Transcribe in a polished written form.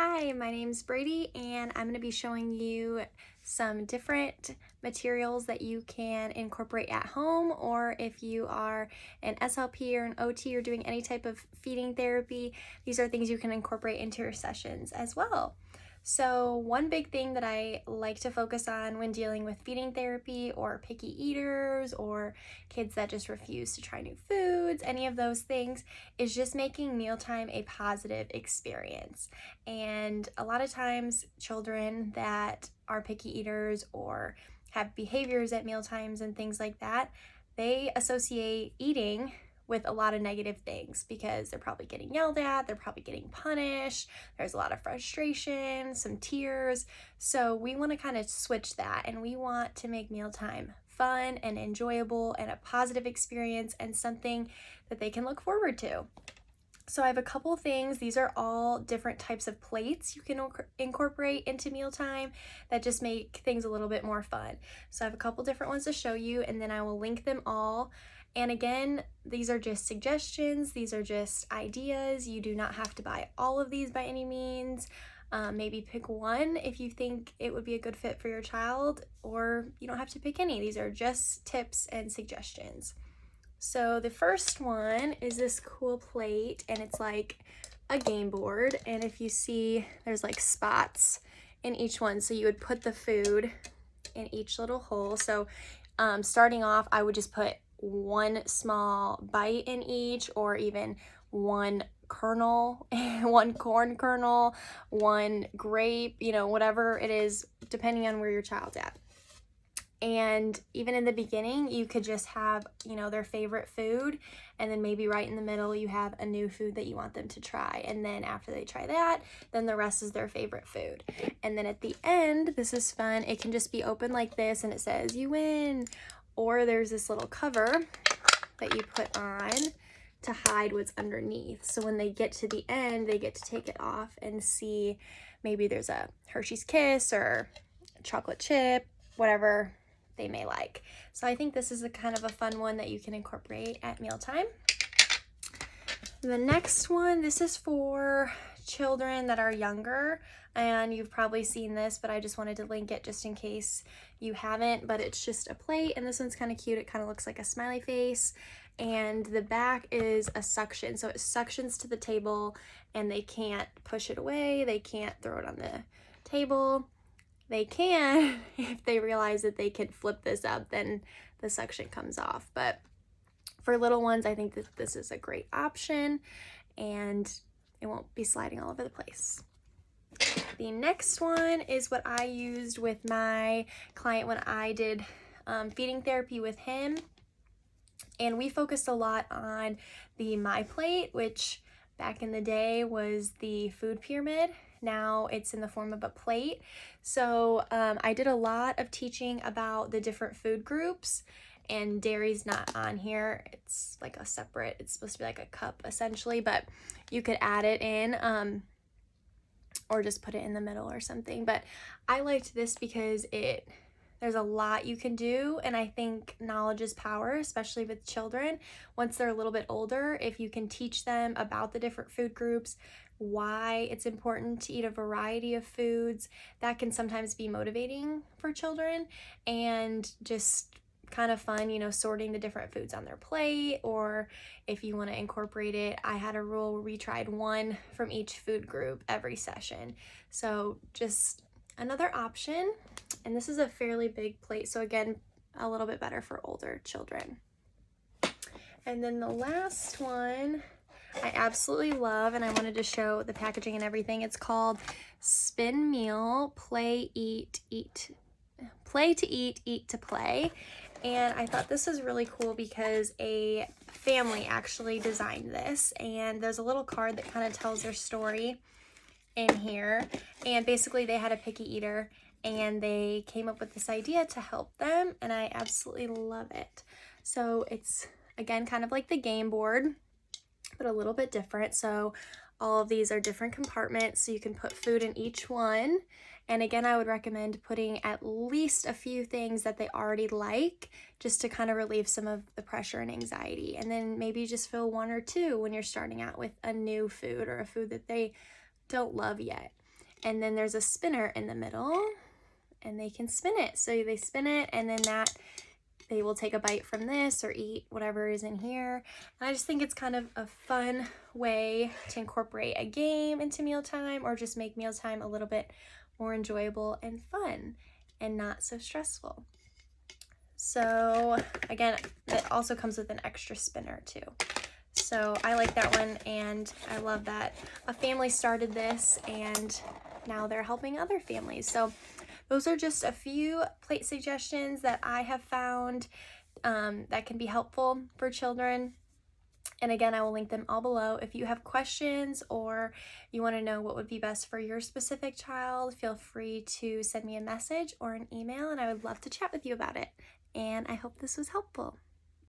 Hi, my name's Brady, and I'm going to be showing you some different materials that you can incorporate at home, or if you are an SLP or an OT or doing any type of feeding therapy, these are things you can incorporate into your sessions as well. So one big thing that I like to focus on when dealing with feeding therapy or picky eaters or kids that just refuse to try new foods, any of those things, is just making mealtime a positive experience. And a lot of times children that are picky eaters or have behaviors at mealtimes and things like that, they associate eating with a lot of negative things because they're probably getting yelled at, they're probably getting punished, there's a lot of frustration, some tears. So we want to kind of switch that, and we want to make mealtime fun and enjoyable and a positive experience and something that they can look forward to. So I have a couple things. These are all different types of plates you can incorporate into mealtime that just make things a little bit more fun. So I have a couple different ones to show you, and then I will link them all. And again, these are just suggestions. These are just ideas. You do not have to buy all of these by any means. Maybe pick one if you think it would be a good fit for your child, or you don't have to pick any. These are just tips and suggestions. So the first one is this cool plate, and it's like a game board, and if you see, there's like spots in each one, so you would put the food in each little hole. So starting off, I would just put one small bite in each, or even one kernel, one corn kernel, one grape, whatever it is, depending on where your child's at. And even in the beginning, you could just have, their favorite food, and then maybe right in the middle, you have a new food that you want them to try. And then after they try that, then the rest is their favorite food. And then at the end, this is fun. It can just be open like this, and it says, "You win." Or there's this little cover that you put on to hide what's underneath. So when they get to the end, they get to take it off and see maybe there's a Hershey's Kiss or a chocolate chip, whatever they may like. So I think this is a kind of a fun one that you can incorporate at mealtime. The next one, this is for children that are younger, and you've probably seen this, but I just wanted to link it just in case you haven't. But it's just a plate, and this one's kind of cute. It kind of looks like a smiley face, and the back is a suction, so it suctions to the table, and they can't push it away, they can't throw it on the table. They can if they realize that they can flip this up, then the suction comes off. But for little ones, I think that this is a great option, and it won't be sliding all over the place. The next one is what I used with my client when I did feeding therapy with him. And we focused a lot on the My Plate, which back in the day was the food pyramid. Now it's in the form of a plate. So I did a lot of teaching about the different food groups, and dairy's not on here. It's like a separate, it's supposed to be like a cup essentially, but you could add it in or just put it in the middle or something. But I liked this because there's a lot you can do, and I think knowledge is power, especially with children. Once they're a little bit older, if you can teach them about the different food groups, why it's important to eat a variety of foods, that can sometimes be motivating for children, and just kind of fun, sorting the different foods on their plate. Or if you want to incorporate it, I had a rule where we tried one from each food group every session. So just another option. And this is a fairly big plate, so again, a little bit better for older children. And then the last one I absolutely love, and I wanted to show the packaging and everything. It's called Spin Meal, Play to Eat, Eat to Play. And I thought this was really cool because a family actually designed this, and there's a little card that kind of tells their story in here. And basically they had a picky eater, and they came up with this idea to help them, and I absolutely love it. So it's, again, kind of like the game board, but a little bit different. So all of these are different compartments, so you can put food in each one. And again, I would recommend putting at least a few things that they already like, just to kind of relieve some of the pressure and anxiety. And then maybe just fill one or two when you're starting out with a new food or a food that they don't love yet. and then there's a spinner in the middle, and they can spin it. So they spin it, and then they will take a bite from this or eat whatever is in here. And I just think it's kind of a fun way to incorporate a game into mealtime, or just make mealtime a little bit more enjoyable and fun and not so stressful. So again, it also comes with an extra spinner too. So I like that one, and I love that a family started this and now they're helping other families. So those are just a few plate suggestions that I have found that can be helpful for children. And again, I will link them all below. If you have questions or you want to know what would be best for your specific child, feel free to send me a message or an email, and I would love to chat with you about it. And I hope this was helpful.